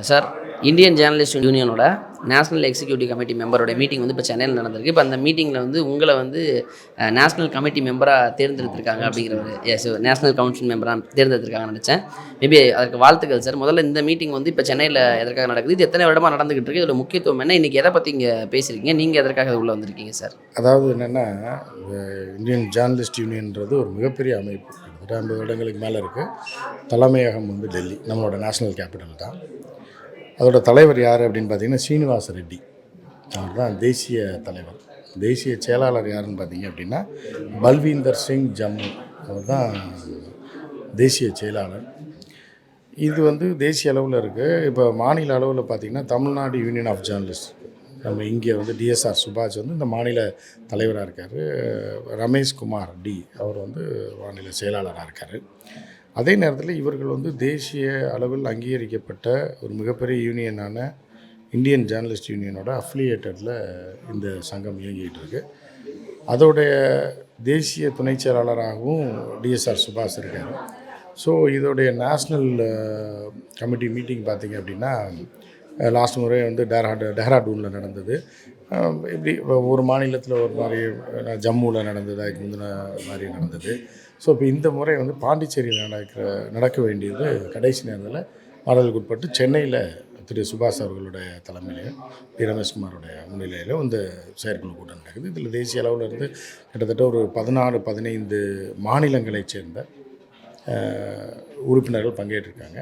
Sir, Indian journalist யூனியனோட national executive committee மெம்பரோட meeting வந்து இப்போ சென்னையில் நடந்திருக்கு. இப்போ அந்த மீட்டிங்கில் வந்து உங்களை வந்து நேஷனல் கமிட்டி மெம்பராக தேர்ந்தெடுத்திருக்காங்க அப்படிங்கிற ஒரு நேஷனல் கவுன்சில் மெம்பராக தேர்ந்தெடுத்திருக்காங்கன்னு நினச்சேன். மேபி அதற்கு வாழ்த்துக்கள் சார். முதல்ல இந்த மீட்டிங் வந்து இப்போ சென்னையில் எதற்காக நடக்குது, இது எத்தனை வருடமாக நடந்துகிட்டு இருக்கு, இதோட முக்கியத்துவம் என்ன, இன்றைக்கி எதை பற்றி இங்கே பேசுகிறீங்க, நீங்கள் எதற்காக உள்ளே வந்திருக்கீங்க சார்? அதாவது என்னென்னா, இந்தியன் ஜேர்னலிஸ்ட் யூனியன்றது ஒரு மிகப்பெரிய அமைப்பு. 50 வருடங்களுக்கு மேலே இருக்குது. தலைமையகம் வந்து டெல்லி, நம்மளோட நேஷ்னல் கேபிட்டல் தான். அதோட தலைவர் யார் அப்படின்னு பார்த்தீங்கன்னா சீனிவாச ரெட்டி. அவர் தான் தேசிய தலைவர். தேசிய செயலாளர் யாருன்னு பார்த்தீங்க அப்படின்னா பல்வீந்தர் சிங் ஜம்மு, அவர் தான் தேசிய செயலாளர். இது வந்து தேசிய அளவில் இருக்குது. இப்போ மாநில அளவில் பார்த்திங்கன்னா தமிழ்நாடு யூனியன் ஆஃப் ஜேர்னலிஸ்ட், நம்ம இங்கே வந்து டிஎஸ்ஆர் சுபாஷ் வந்து இந்த மாநில தலைவராக இருக்கார். ரமேஷ்குமார் டி அவர் வந்து மாநில செயலாளராக இருக்கார். அதே நேரத்தில் இவர்கள் வந்து தேசிய அளவில் அங்கீகரிக்கப்பட்ட ஒரு மிகப்பெரிய யூனியனான இந்தியன் ஜேர்னலிஸ்ட் யூனியனோட அஃபிலியேட்டடில் இந்த சங்கம் இயங்கிகிட்டு இருக்குது. அதோடைய தேசிய துணை செயலாளராகவும் டிஎஸ்ஆர் சுபாஷ் இருக்கார். ஸோ இதோடைய நேஷ்னல் கமிட்டி மீட்டிங் பார்த்திங்க அப்படின்னா லாஸ்ட் முறை வந்து டெஹ்ராடூனில் நடந்தது. இப்படி ஒரு மாநிலத்தில் ஒரு மாதிரி ஜம்முவில் நடந்தது, அதுக்கு முந்தின மாதிரி நடந்தது. ஸோ இப்போ இந்த முறை வந்து பாண்டிச்சேரியில் நடக்க வேண்டியது கடைசி நேரத்தில் மாடலுக்கு உட்பட்டு சென்னையில் திரு சுபாஷ் அவர்களுடைய தலைமையிலையும் பி ரமேஷ்குமாரோடைய முன்னிலையிலும் இந்த செயற்குழு கூட்டம் நடக்குது. இதில் தேசிய அளவில் இருந்து கிட்டத்தட்ட ஒரு 14-15 மாநிலங்களைச் சேர்ந்த உறுப்பினர்கள் பங்கேற்றிருக்காங்க.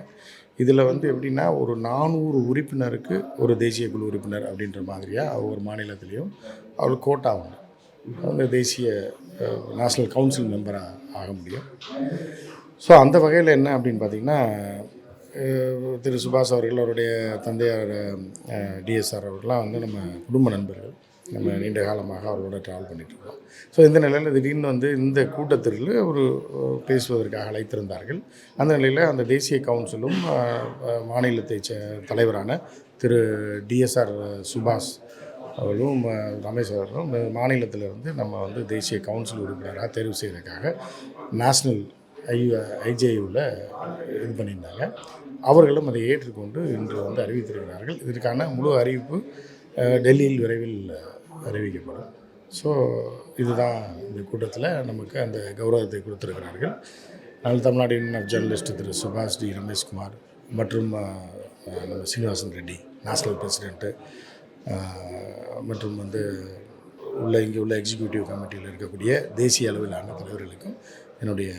இதில் வந்து எப்படின்னா ஒரு 400 உறுப்பினருக்கு ஒரு தேசிய குழு உறுப்பினர் அப்படின்ற மாதிரியாக ஒவ்வொரு மாநிலத்திலையும் அவருக்கு கோட்டா உண்டு. அந்த தேசிய நேஷ்னல் கவுன்சில் மெம்பராக ஆக முடியும். ஸோ அந்த வகையில் என்ன அப்படின்னு பார்த்திங்கன்னா திரு சுபாஷ் அவர்கள், அவருடைய தந்தையார் டிஎஸ்ஆர் அவர்கள்லாம் வந்து நம்ம குடும்ப நண்பர்கள். நம்ம நீண்ட காலமாக அவர்களோட ட்ராவல் பண்ணிகிட்ருக்கோம். ஸோ இந்த நிலையில் திடீர்னு வந்து இந்த கூட்டத்திற்கு ஒரு பேசுவதற்காக அழைத்திருந்தார்கள். அந்த நிலையில் அந்த தேசிய கவுன்சிலும் மாநிலத்தை தலைவரான திரு டிஎஸ்ஆர் சுபாஷ் அவர்களும் ரமேஷ் அவர்களும் மாநிலத்திலிருந்து நம்ம வந்து தேசிய கவுன்சில் உறுப்பினராக தேர்வு செய்வதற்காக நேஷ்னல் ஐஜேயூவில் இது பண்ணியிருந்தாங்க. அவர்களும் அதை ஏற்றுக்கொண்டு இன்று வந்து அறிவித்திருக்கிறார்கள். இதற்கான முழு அறிவிப்பு டெல்லியில் விரைவில் அறிவிக்கப்படும். ஸோ இதுதான் இந்த கூட்டத்தில் நமக்கு அந்த கௌரவத்தை கொடுத்துருக்கிறார்கள். அதனால் தமிழ்நாடு யூனியன் ஆஃப் ஜேர்னலிஸ்ட் திரு சுபாஷ் டி ரமேஷ்குமார் மற்றும் நம்ம சீனிவாசன் ரெட்டி நேஷ்னல் பிரசிடெண்ட்டு மற்றும் வந்து இங்கே உள்ள எக்ஸிக்யூட்டிவ் கமிட்டியில் இருக்கக்கூடிய தேசிய அளவிலான தலைவர்களுக்கும் என்னுடைய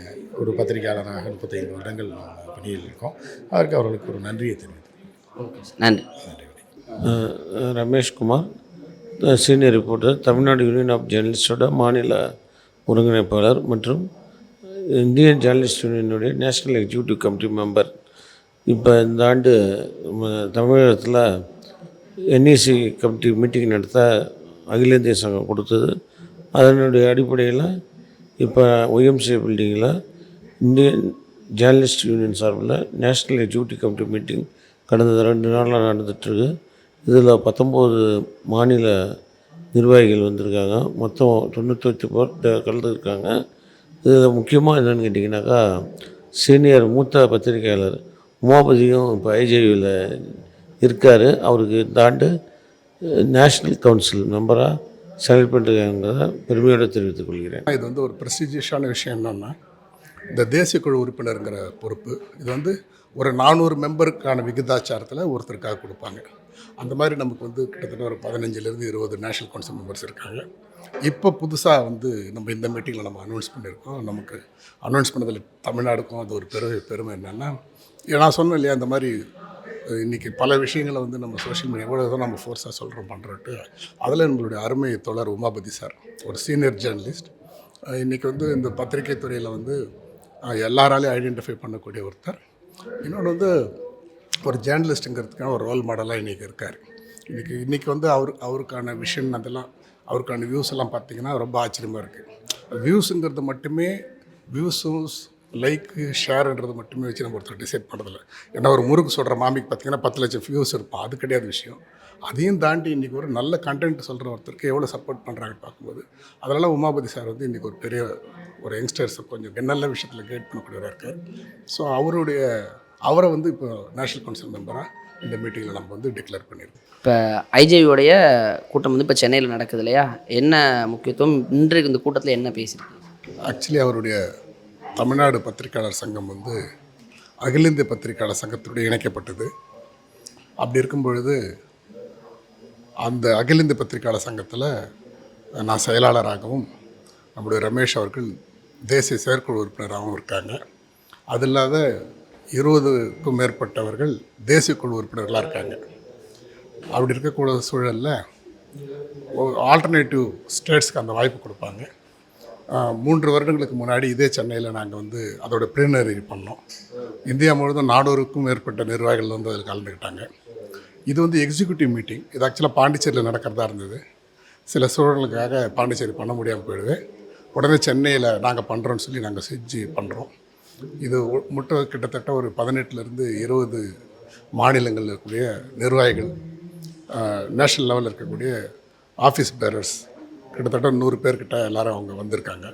ஒரு பத்திரிகையாளராக 35 வருடங்கள் பணியில் இருக்கோம். அதற்கு அவர்களுக்கு ஒரு நன்றியை தெரிவித்துக்கிறேன். நன்றி. Rameshkumar, senior reporter, Tamil Nadu union of ஜேர்னலிஸ்டோட மாநில ஒருங்கிணைப்பாளர் மற்றும் இந்தியன் ஜேர்னலிஸ்ட் யூனியனுடைய நேஷ்னல் எக்ஸிக்யூட்டிவ் கமிட்டி மெம்பர். இப்போ இந்த ஆண்டு தமிழகத்தில் என்இசி கமிட்டி மீட்டிங் நடத்த அகில இந்திய சங்கம் கொடுத்தது. அதனுடைய அடிப்படையில் இப்போ ஒய்எம்சிஏ பில்டிங்கில் இந்தியன் ஜேர்னலிஸ்ட் யூனியன் சார்பில் நேஷ்னல் எக்ஸிக்யூட்டிவ் கமிட்டி மீட்டிங் கடந்த 2 நாளாக நடந்துகிட்ருக்கு. இதில் 19 மாநில நிர்வாகிகள் வந்திருக்காங்க. மொத்தம் 98 பேர் கலந்துருக்காங்க. இதில் முக்கியமாக என்னென்னு கேட்டிங்கனாக்கா, சீனியர் மூத்த பத்திரிகையாளர் உமாபதியும் இப்போ ஐஜேயூவில் இருக்கார். அவருக்கு இந்த ஆண்டு நேஷ்னல் கவுன்சில் மெம்பராக செலக்ட் பண்ணிருக்காங்கிறத பெருமையோடு தெரிவித்துக் கொள்கிறேன். இது வந்து ஒரு ப்ரெஸ்டீஜியஸான விஷயம் என்னென்னா, இந்த தேசிய குழு உறுப்பினருங்கிற பொறுப்பு இது வந்து ஒரு 400 மெம்பருக்கான விகிதாச்சாரத்தில் ஒருத்தருக்காக கொடுப்பாங்க. அந்த மாதிரி நமக்கு வந்து கிட்டத்தட்ட ஒரு 15லேருந்து 20 நேஷ்னல் கவுன்சில் மெம்பர்ஸ் இருக்காங்க. இப்போ புதுசாக வந்து நம்ம இந்த மீட்டிங்கில் நம்ம அனௌன்ஸ் பண்ணியிருக்கோம். நமக்கு அனௌன்ஸ் பண்ணதில் தமிழ்நாடுக்கும் அது ஒரு பெருமை என்னென்னா, நான் சொன்னேன் இல்லையா, இந்த மாதிரி இன்றைக்கி பல விஷயங்களை வந்து நம்ம சோஷியல் மீடியா எவ்வளோ தான் நம்ம ஃபோர்ஸாக பண்ணுறோட்டு, அதில் நம்மளுடைய அருமை தோழர் உமாபதி சார் ஒரு சீனியர் ஜேர்னலிஸ்ட். இன்றைக்கி வந்து இந்த பத்திரிகை துறையில் வந்து எல்லாராலையும் ஐடென்டிஃபை பண்ணக்கூடிய ஒருத்தர். இன்னொன்று வந்து ஒரு ஜேர்னலிஸ்ட்டுங்கிறதுக்கான ஒரு ரோல் மாடலாக இன்றைக்கி இருக்கார். இன்றைக்கி வந்து அவருக்கான விஷன் அதெல்லாம் அவருக்கான வியூஸ் எல்லாம் பார்த்திங்கன்னா ரொம்ப ஆச்சரியமாக இருக்குது. வியூஸுங்கிறது மட்டுமே வியூஸும் லைக்கு ஷேருன்றது மட்டுமே வச்சு நம்ம ஒருத்தர் டிசைட் பண்ணுறதில்ல. ஏன்னா ஒரு முறுக்கு சொல்கிற மாமிக்கு பார்த்திங்கன்னா 10 லட்சம் வியூஸ் இருப்பான், அது கிடையாது விஷயம். அதையும் தாண்டி இன்றைக்கி ஒரு நல்ல கண்டென்ட் சொல்கிற ஒருத்தருக்கு எவ்வளோ சப்போர்ட் பண்ணுறாங்கன்னு பார்க்கும்போது, அதனால் உமாபதி சார் வந்து இன்றைக்கி ஒரு பெரிய ஒரு யங்ஸ்டர்ஸை கொஞ்சம் நல்ல விஷயத்தில் கைட் பண்ணக்கூடியவராக இருக்கார். ஸோ அவரை வந்து இப்போ நேஷ்னல் கவுன்சில் மெம்பராக இந்த மீட்டிங்கில் நம்ம வந்து டிக்ளேர் பண்ணியிருக்கோம். இப்போ ஐஜேவியோடைய கூட்டம் வந்து இப்போ சென்னையில் நடக்குது இல்லையா, என்ன முக்கியத்துவம் இன்றைக்கு இந்த கூட்டத்தில் என்ன பேசியிருக்கு? ஆக்சுவலி அவருடைய தமிழ்நாடு பத்திரிகையாளர் சங்கம் வந்து அகில இந்திய பத்திரிகையாளர் சங்கத்தோடு இணைக்கப்பட்டது. அப்படி இருக்கும் பொழுது அந்த அகில இந்திய பத்திரிகையாளர் சங்கத்தில் நான் செயலாளராகவும் நம்முடைய ரமேஷ் அவர்கள் தேசிய செயற்குழு உறுப்பினராகவும் இருக்காங்க. அது இல்லாத 20க்கும் மேற்பட்டவர்கள் தேசிய குழு உறுப்பினர்களாக இருக்காங்க. அப்படி இருக்கக்கூடிய சூழலில் ஆல்டர்னேட்டிவ் ஸ்டேட்ஸ்க்கு அந்த வாய்ப்பு கொடுப்பாங்க. 3 வருடங்களுக்கு முன்னாடி இதே சென்னையில் நாங்கள் வந்து அதோட ப்ரீனரி பண்ணோம். இந்தியா முழுவதும் 400க்கும் மேற்பட்ட நிர்வாகிகள் வந்து அதில் கலந்துக்கிட்டாங்க. இது வந்து எக்ஸிக்யூட்டிவ் மீட்டிங். இது ஆக்சுவலாக பாண்டிச்சேரியில் நடக்கிறதா இருந்தது. சில சூழலுக்காக பாண்டிச்சேரி பண்ண முடியாமல் போயிடுது. உடனே சென்னையில் நாங்கள் பண்ணுறோன்னு சொல்லி நாங்கள் செஞ்சு பண்ணுறோம். இது கிட்டத்தட்ட ஒரு 18லேருந்து 20 மாநிலங்களில் இருக்கக்கூடிய நிர்வாகிகள், நேஷ்னல் லெவலில் இருக்கக்கூடிய ஆஃபீஸ் பேரர்ஸ் கிட்டத்தட்ட 100 பேர்கிட்ட எல்லோரும் அவங்க வந்திருக்காங்க.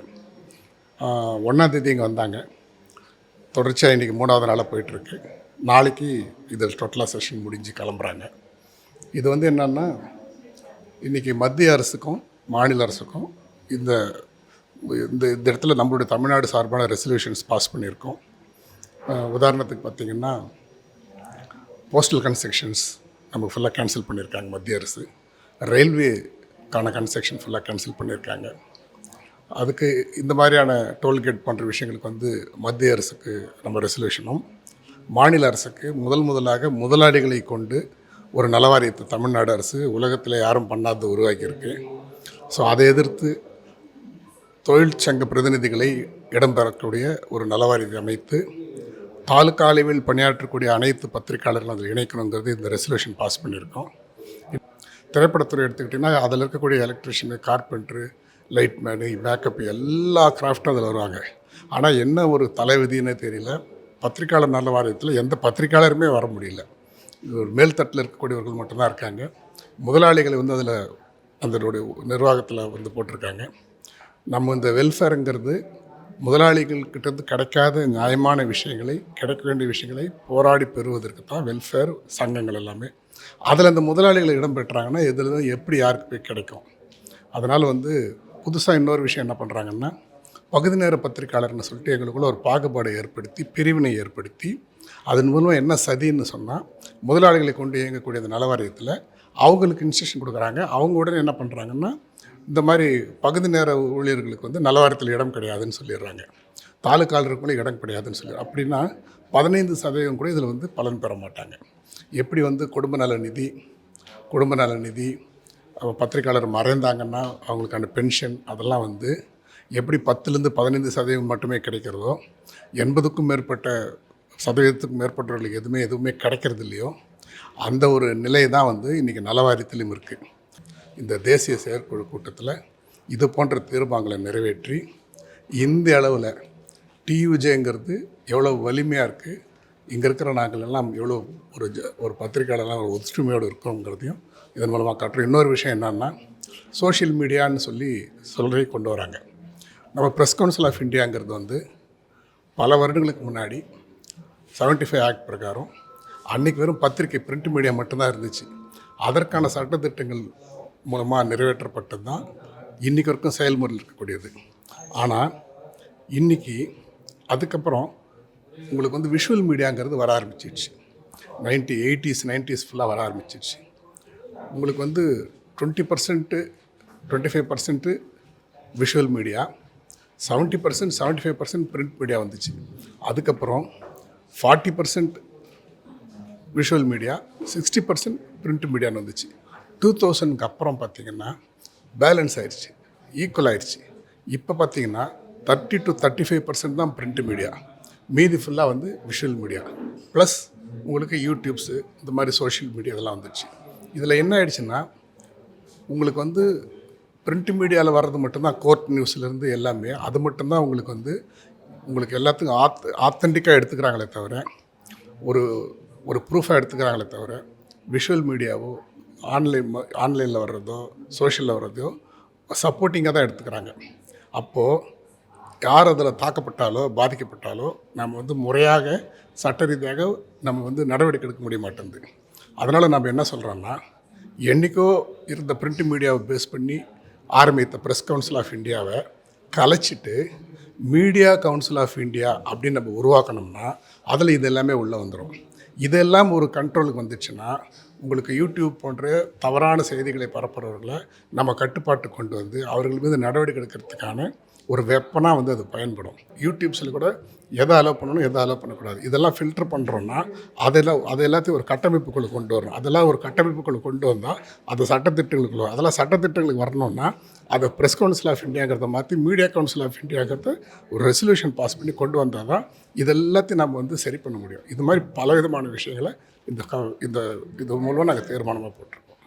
1ஆம் தேதி இங்கே வந்தாங்க. தொடர்ச்சியாக இன்றைக்கி 3வது நாளாக போயிட்டுருக்கு. நாளைக்கு இது டோட்டலாக செஷன் முடிஞ்சு கிளம்புறாங்க. இது வந்து என்னென்னா, இன்றைக்கி மத்திய அரசுக்கும் மாநில அரசுக்கும் இந்த இந்த இந்த இடத்துல நம்மளுடைய தமிழ்நாடு சார்பான ரெசல்யூஷன்ஸ் பாஸ் பண்ணியிருக்கோம். உதாரணத்துக்கு பார்த்திங்கன்னா, போஸ்டல் கன்ஸ்ட்ரக்ஷன்ஸ் நமக்கு ஃபுல்லாக கேன்சல் பண்ணியிருக்காங்க மத்திய அரசு. ரயில்வேக்கான கன்ஸ்ட்ரக்ஷன் ஃபுல்லாக கேன்சல் பண்ணியிருக்காங்க. அதுக்கு இந்த மாதிரியான டோல்கேட் போன்ற விஷயங்களுக்கு வந்து மத்திய அரசுக்கு நம்ம ரெசல்யூஷனும், மாநில அரசுக்கு முதலாக முதலாளிகளை கொண்டு ஒரு நலவாரியத்தை தமிழ்நாடு அரசு உலகத்தில் யாரும் பண்ணாத உருவாக்கியிருக்கு. ஸோ அதை எதிர்த்து தொழிற்சங்க பிரதிநிதிகளை இடம்பெறக்கூடிய ஒரு நலவாரியத்தை அமைத்து தாலுக்கா அளவில் பணியாற்றக்கூடிய அனைத்து பத்திரிகையாளர்களும் அதில் இணைக்கணுங்கிறது இந்த ரெசல்யூஷன் பாஸ் பண்ணியிருக்கோம். திரைப்படத்துறை எடுத்துக்கிட்டிங்கன்னா அதில் இருக்கக்கூடிய எலக்ட்ரிஷியனு, கார்பெண்டரு, லைட்மேனு, பேக்கப் எல்லா கிராஃப்ட்டும் அதில் வருவாங்க. ஆனால் என்ன ஒரு தலைவிதின்னு தெரியல, பத்திரிகையாளர் நல வாரியத்தில் எந்த பத்திரிகையாளருமே வர முடியல. ஒரு மேல்தட்டில் இருக்கக்கூடியவர்கள் மட்டும்தான் இருக்காங்க. முதலாளிகளை வந்து அதில் அதனுடைய நிர்வாகத்தில் வந்து போட்டிருக்காங்க. நம்ம இந்த வெல்ஃபேருங்கிறது முதலாளிகள்கிட்டருந்து கிடைக்காத நியாயமான விஷயங்களை, கிடைக்க வேண்டிய விஷயங்களை போராடி பெறுவதற்கு தான் வெல்ஃபேர் சங்கங்கள் எல்லாமே. அதில் இந்த முதலாளிகளை இடம் பெற்றாங்கன்னா இதில் தான் எப்படி யாருக்கு போய் கிடைக்கும். அதனால் வந்து புதுசாக இன்னொரு விஷயம் என்ன பண்ணுறாங்கன்னா, பகுதி நேர பத்திரிகையாளர்னு சொல்லிட்டு எங்களுக்குள்ள ஒரு பாகுபாடை ஏற்படுத்தி, பிரிவினை ஏற்படுத்தி, அதன் மூலமாக என்ன சதின்னு சொன்னால், முதலாளிகளை கொண்டு இயங்கக்கூடிய அந்த நலவாரியத்தில் அவங்களுக்கு இன்ஸ்ட்ரக்ஷன் கொடுக்குறாங்க. அவங்க உடனே என்ன பண்ணுறாங்கன்னா, இந்த மாதிரி பகுதி நேர ஊழியர்களுக்கு வந்து நலவாரியத்தில் இடம் கிடையாதுன்னு சொல்லிடுறாங்க. தாலுக்காளருக்குள்ளே இடம் கிடையாதுன்னு சொல்லி, அப்படின்னா 15% கூட இதில் வந்து பலன் பெற மாட்டாங்க. எப்படி வந்து குடும்ப நல நிதி பத்திரிகையாளர் மறைந்தாங்கன்னா அவங்களுக்கான பென்ஷன் அதெல்லாம் வந்து எப்படி 10லேருந்து 15% மட்டுமே கிடைக்கிறதோ, 80க்கும் மேற்பட்ட சதவீதத்துக்கும் மேற்பட்டவர்களுக்கு எதுவுமே கிடைக்கிறது இல்லையோ, அந்த ஒரு நிலை தான் வந்து இன்றைக்கி நலவாரியத்திலும் இருக்குது. இந்த தேசிய செயற்குழு கூட்டத்தில் இது போன்ற தீர்மானங்களை நிறைவேற்றி இந்திய அளவில் டியூஜேங்கிறது எவ்வளோ வலிமையாக இருக்குது, இங்கே இருக்கிற நாங்கள் எல்லாம் எவ்வளோ ஒரு பத்திரிகையாளர்லாம் ஒரு ஒற்றுமையோடு இருக்கோங்கிறதையும் இதன் மூலமாக காட்டுறோம். இன்னொரு விஷயம் என்னென்னா, சோஷியல் மீடியான்னு சொல்லி கொண்டு வராங்க. நம்ம ப்ரெஸ் கவுன்சில் ஆஃப் இந்தியாங்கிறது வந்து பல வருடங்களுக்கு முன்னாடி 75 ஆக்ட் பிரகாரம் அன்றைக்கி வெறும் பத்திரிகை பிரிண்ட் மீடியா மட்டும்தான் இருந்துச்சு. அதற்கான சட்டத்திட்டங்கள் மூலமாக நிறைவேற்றப்பட்டது தான் இன்றைக்கி வரைக்கும் செயல்முறையில் இருக்கக்கூடியது. ஆனால் இன்றைக்கி அதுக்கப்புறம் உங்களுக்கு வந்து விஷுவல் மீடியாங்கிறது வர ஆரம்பிச்சிடுச்சு. 80s 90s ஃபுல்லாக வர ஆரம்பிச்சிடுச்சு. உங்களுக்கு வந்து 20% 25% விஷுவல் மீடியா, 70% 75% பிரிண்ட் மீடியா வந்துச்சு. அதுக்கப்புறம் 40% விஷுவல் மீடியா, 60% பிரிண்ட் மீடியான்னு வந்துச்சு. 2000க்கு அப்புறம் பார்த்திங்கன்னா பேலன்ஸ் ஆயிடுச்சு, ஈக்குவல் ஆயிடுச்சு. இப்போ பார்த்திங்கன்னா 30 to 35% தான் பிரிண்ட் மீடியா, மீதி ஃபுல்லாக வந்து விஷுவல் மீடியா ப்ளஸ் உங்களுக்கு யூடியூப்ஸு இந்த மாதிரி சோஷியல் மீடியா இதெல்லாம் வந்துடுச்சு. இதில் என்ன ஆயிடுச்சுன்னா, உங்களுக்கு வந்து பிரிண்ட் மீடியாவில் வர்றது மட்டும்தான் கோர்ட் நியூஸ்லேருந்து எல்லாமே, அது மட்டும்தான் உங்களுக்கு எல்லாத்துக்கும் ஆத்தென்டிக்காக எடுத்துக்கிறாங்களே தவிர, ஒரு ப்ரூஃபாக எடுத்துக்கிறாங்களே தவிர, விஷுவல் மீடியாவோ ஆன்லைனில் வர்றதோ சோஷியலில் வர்றதோ சப்போர்ட்டிங்காக தான் எடுத்துக்கிறாங்க. அப்போது யார் அதில் தாக்கப்பட்டாலோ பாதிக்கப்பட்டாலோ நம்ம வந்து முறையாக சட்ட ரீதியாக நம்ம வந்து நடவடிக்கை எடுக்க முடிய மாட்டேங்குது. அதனால் நம்ம என்ன சொல்கிறோன்னா, என்றைக்கோ இருந்த பிரிண்ட் மீடியாவை பேஸ் பண்ணி ஆரம்பித்த ப்ரெஸ் கவுன்சில் ஆஃப் இந்தியாவை கலைச்சிட்டு மீடியா கவுன்சில் ஆஃப் இந்தியா அப்படின்னு நம்ம உருவாக்கணும்னா அதில் இது எல்லாமே உள்ளே வந்துடும். இதெல்லாம் ஒரு கண்ட்ரோலுக்கு வந்துச்சுன்னா உங்களுக்கு யூடியூப் போன்ற தவறான செய்திகளை பரப்புகிறவர்களை நம்ம கட்டுப்பாட்டு கொண்டு வந்து அவர்கள் மீது நடவடிக்கை எடுக்கிறதுக்கான ஒரு வெப்பனாக வந்து அது பயன்படும். யூடியூப்ஸில் கூட எதை அலோவ் பண்ணணும், எதை அலோவ் பண்ணக்கூடாது, இதெல்லாம் ஃபில்டர் பண்ணுறோன்னா அது எல்லாத்தையும் ஒரு கட்டமைப்புக்குள்ளே கொண்டு வரணும். அதெல்லாம் ஒரு கட்டமைப்புக்குள்ளே கொண்டு வந்தால் அது சட்டத்திட்டங்களுக்குள்ள அதெல்லாம் சட்டத்திட்டங்களுக்கு வரணும்னா அதை ப்ரெஸ் கவுன்சில் ஆஃப் இந்தியாங்கிறத மாற்றி மீடியா கவுன்சில் ஆஃப் இந்தியாங்கிறத ஒரு ரெசல்யூஷன் பாஸ் பண்ணி கொண்டு வந்தால் தான் இதெல்லாத்தையும் நம்ம வந்து சரி பண்ண முடியும். இது மாதிரி பல விதமான விஷயங்களை இது மூலமாக நாங்கள் தீர்மானமாக போட்டிருக்கோம்.